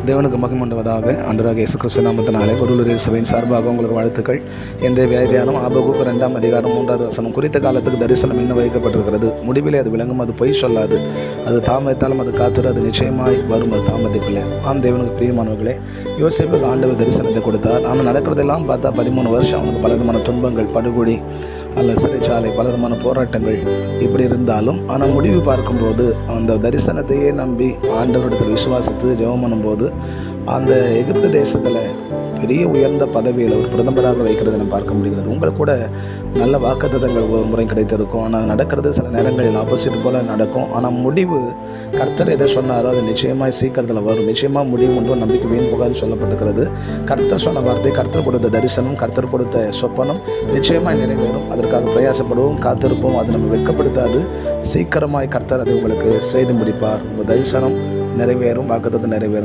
தேவனுக்கு மகிமுண்டுவதாக. ஆண்டவராகிய இயேசு கிறிஸ்து நாமத்தினாலே பொருளுரை சபையின் சார்பாக உங்களுக்கு வாழ்த்துக்கள். இன்றைய வேதியானம் ஆபகுக்கு 2ஆம் அதிகாரம் 3வது வசனம். குறித்த காலத்துக்கு தரிசனம் இன்னும் வைக்கப்பட்டிருக்கிறது, முடிவிலே அது விளங்கும், அது பொய் சொல்லாது, அது தாமதித்தாலும் அது காத்துரு, அது நிச்சயமாய் வரும், அது தாமதிப்பில்லை. தேவனுக்கு பிரியமானவர்களே, யோசேப்புக்கு ஆண்டவர் தரிசனத்தை கொடுத்தார். ஆனால் நடக்கிறதெல்லாம் பார்த்தா 13 வருஷம் அவனுக்கு பலவிதமான துன்பங்கள், படுகொடி அல்ல சிறைச்சாலை, பலவிதமான போராட்டங்கள் இப்படி இருந்தாலும், ஆனால் முடிவு பார்க்கும்போது அந்த தரிசனத்தையே நம்பி ஆண்டவரிடத்தில் விசுவாசித்து ஜெபம் பண்ணும்போது அந்த எகிப்து தேசத்தில் பெரிய உயர்ந்த பதவியில் ஒரு பிரதமராக வைக்கிறத நம்ம பார்க்க முடிகிறது. உங்களுக்கு கூட நல்ல வாக்குத்தத்தங்கள் ஒரு முறை கிடைத்திருக்கும், ஆனால் நடக்கிறது சில நேரங்களில் ஆப்போசிட் போல் நடக்கும். ஆனால் முடிவு கர்த்தர் எதை சொன்னாரோ அது நிச்சயமாக சீக்கிரத்தில் வரும். நிச்சயமாக முடிவு ஒன்றும் நம்பிக்கை வீண் போகாது சொல்லப்பட்டிருக்கிறது. கர்த்தர் சொன்ன வார்த்தை, கர்த்தர் கொடுத்த தரிசனம், கர்த்தர் கொடுத்த சொப்பனம் நிச்சயமாக நிறைவேறும். அதற்காக பிரயாசப்படுவோம், காத்திருப்போம். அது நம்ம வெட்கப்படுத்தாது. சீக்கிரமாய் கர்த்தர் அதை உங்களுக்கு செய்து முடிப்பார். உங்கள் தரிசனம் நிறைவேறும், வாக்குத்தத்தம் நிறைவேறும்.